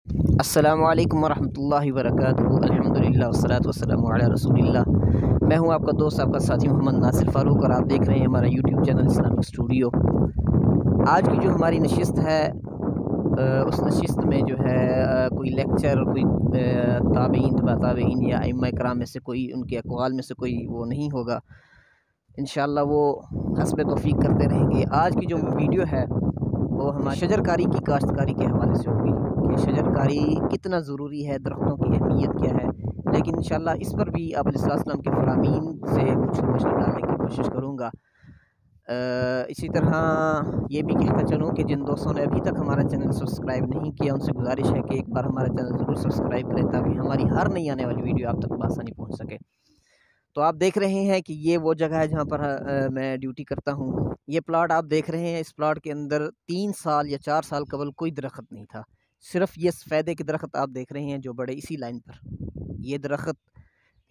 السلام علیکم ورحمۃ اللہ وبرکاتہ۔ الحمدللہ والصلاۃ والسلام علی رسول اللہ۔ میں ہوں آپ کا دوست، آپ کا ساتھی محمد ناصر فاروق، اور آپ دیکھ رہے ہیں ہمارا یوٹیوب چینل اسلامک اسٹوڈیو۔ آج کی جو ہماری نشست ہے، اس نشست میں جو ہے کوئی لیکچر، کوئی تابعین، تبع تابعین یا ائمہ کرام میں سے کوئی، ان کے اقوال میں سے کوئی وہ نہیں ہوگا۔ انشاءاللہ وہ حسب توفیق کرتے رہیں گے۔ آج کی جو ویڈیو ہے وہ ہماری شجر کاری کی کاشتکاری کے حوالے سے ہوگی کہ شجر کاری کتنا ضروری ہے، درختوں کی اہمیت کیا ہے۔ لیکن انشاءاللہ اس پر بھی آپ علیہ السلام کے فرامین سے کچھ روشنی ڈالنے کی کوشش کروں گا۔ اسی طرح یہ بھی کہتا چلوں کہ جن دوستوں نے ابھی تک ہمارا چینل سبسکرائب نہیں کیا، ان سے گزارش ہے کہ ایک بار ہمارا چینل ضرور سبسکرائب کریں تاکہ ہماری ہر نئی آنے والی ویڈیو آپ تک بآسانی پہنچ سکے۔ تو آپ دیکھ رہے ہیں کہ یہ وہ جگہ ہے جہاں پر میں ڈیوٹی کرتا ہوں۔ یہ پلاٹ آپ دیکھ رہے ہیں، اس پلاٹ کے اندر 3 سال یا 4 سال قبل کوئی درخت نہیں تھا، صرف یہ سفیدے کے درخت آپ دیکھ رہے ہیں جو بڑے اسی لائن پر۔ یہ درخت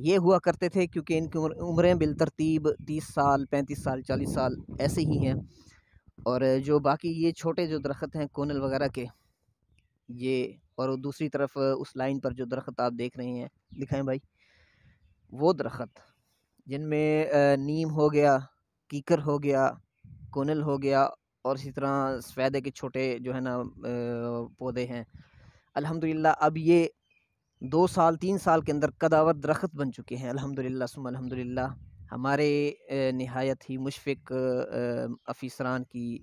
یہ ہوا کرتے تھے کیونکہ ان کی عمریں بالترتیب 30 سال، 35 سال، 40 سال ایسے ہی ہیں۔ اور جو باقی یہ چھوٹے جو درخت ہیں کونل وغیرہ کے، یہ، اور دوسری طرف اس لائن پر جو درخت آپ دیکھ رہے ہیں، دکھائیں بھائی، وہ درخت جن میں نیم ہو گیا، کیکر ہو گیا، کونل ہو گیا، اور اسی طرح سفیدے کے چھوٹے جو ہے نا پودے ہیں۔ الحمدللہ اب یہ 2 سال 3 سال کے اندر قداور درخت بن چکے ہیں، الحمدللہ ثم الحمدللہ۔ ہمارے نہایت ہی مشفق افیسران کی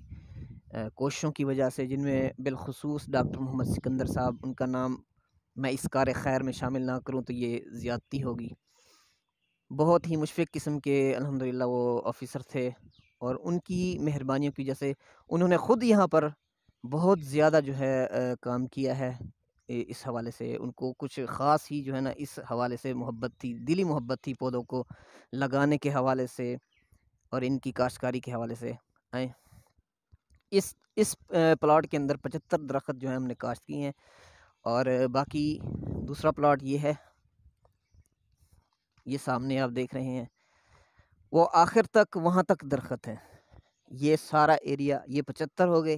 کوششوں کی وجہ سے، جن میں بالخصوص ڈاکٹر محمد سکندر صاحب، ان کا نام میں اس کار خیر میں شامل نہ کروں تو یہ زیادتی ہوگی۔ بہت ہی مشفق قسم کے الحمدللہ وہ آفیسر تھے، اور ان کی مہربانیوں کی وجہ سے انہوں نے خود یہاں پر بہت زیادہ جو ہے کام کیا ہے۔ اس حوالے سے ان کو کچھ خاص ہی جو ہے نا اس حوالے سے محبت تھی، دلی محبت تھی پودوں کو لگانے کے حوالے سے اور ان کی کاشتکاری کے حوالے سے۔ اس پلاٹ کے اندر 75 درخت جو ہیں ہم نے کاشت کی ہیں، اور باقی دوسرا پلاٹ یہ ہے، یہ سامنے آپ دیکھ رہے ہیں، وہ آخر تک وہاں تک درخت ہیں۔ یہ سارا ایریا، یہ 75 ہو گئے،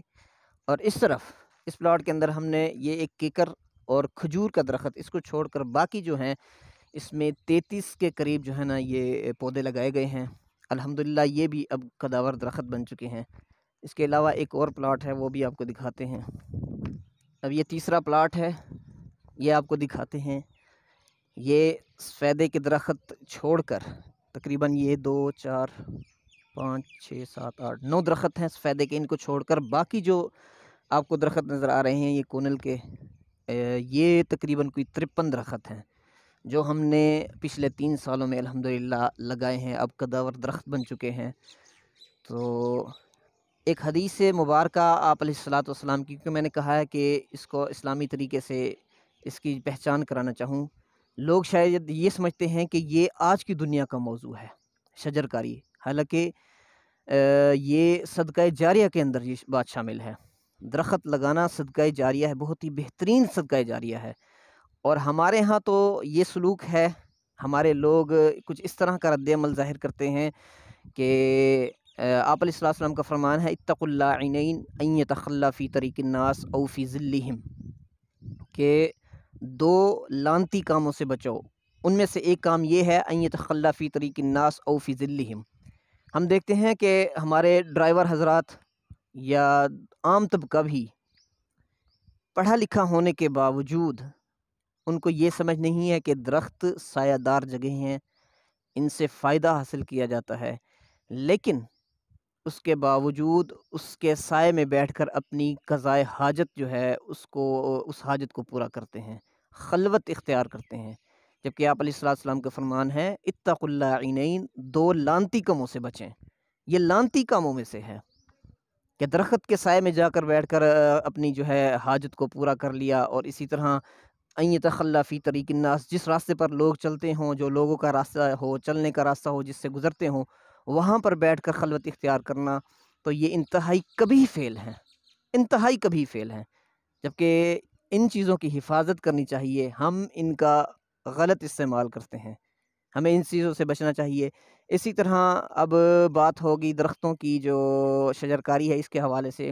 اور اس طرف اس پلاٹ کے اندر ہم نے یہ ایک کیکر اور کھجور کا درخت، اس کو چھوڑ کر باقی جو ہیں اس میں 33 کے قریب جو ہے نا یہ پودے لگائے گئے ہیں۔ الحمدللہ یہ بھی اب قداور درخت بن چکے ہیں۔ اس کے علاوہ ایک اور پلاٹ ہے، وہ بھی آپ کو دکھاتے ہیں۔ اب یہ تیسرا پلاٹ ہے، یہ آپ کو دکھاتے ہیں۔ یہ سفیدے کے درخت چھوڑ کر تقریباً یہ 2 4 5 6 7 8 9 درخت ہیں سفیدے کے، ان کو چھوڑ کر باقی جو آپ کو درخت نظر آ رہے ہیں یہ کونل کے، یہ تقریباً کوئی 53 درخت ہیں جو ہم نے پچھلے 3 سالوں میں الحمدللہ لگائے ہیں، اب قداور درخت بن چکے ہیں۔ تو ایک حدیث مبارکہ آپ علیہ الصلاۃ والسلام کی، کیونکہ میں نے کہا ہے کہ اس کو اسلامی طریقے سے اس کی پہچان کرانا چاہوں۔ لوگ شاید یہ سمجھتے ہیں کہ یہ آج کی دنیا کا موضوع ہے شجر کاری، حالانکہ یہ صدقہ جاریہ کے اندر یہ بات شامل ہے۔ درخت لگانا صدقہ جاریہ ہے، بہت ہی بہترین صدقہ جاریہ ہے، اور ہمارے ہاں تو یہ سلوک ہے۔ ہمارے لوگ کچھ اس طرح کا رد عمل ظاہر کرتے ہیں کہ آپ علیہ السلام کا فرمان ہے، اتقوا اللاعنین ان یتخلی فی طریق الناس او فی ظلہم، کہ 2 لعنتی کاموں سے بچو، ان میں سے ایک کام یہ ہے ان یتخلی فی طریق الناس او فی ظلہم۔ ہم دیکھتے ہیں کہ ہمارے ڈرائیور حضرات یا عام طبقہ بھی پڑھا لکھا ہونے کے باوجود ان کو یہ سمجھ نہیں ہے کہ درخت سایہ دار جگہیں ہیں، ان سے فائدہ حاصل کیا جاتا ہے، لیکن اس کے باوجود اس کے سائے میں بیٹھ کر اپنی قضائے حاجت جو ہے اس حاجت کو پورا کرتے ہیں، خلوت اختیار کرتے ہیں، جبکہ آپ علیہ السلام کا فرمان ہے اتقوا اللاعنین، 2 لعنتی کاموں سے بچیں۔ یہ لعنتی کاموں میں سے ہے کہ درخت کے سائے میں جا کر بیٹھ کر اپنی جو ہے حاجت کو پورا کر لیا، اور اسی طرح ان یتخلی فی طریق الناس، جس راستے پر لوگ چلتے ہوں، جو لوگوں کا راستہ ہو، چلنے کا راستہ ہو، جس سے گزرتے ہوں، وہاں پر بیٹھ کر خلوت اختیار کرنا، تو یہ انتہائی کبھی فعل ہے، انتہائی کبھی فعل ہے، جبکہ ان چیزوں کی حفاظت کرنی چاہیے۔ ہم ان کا غلط استعمال کرتے ہیں، ہمیں ان چیزوں سے بچنا چاہیے۔ اسی طرح اب بات ہوگی درختوں کی جو شجرکاری ہے اس کے حوالے سے۔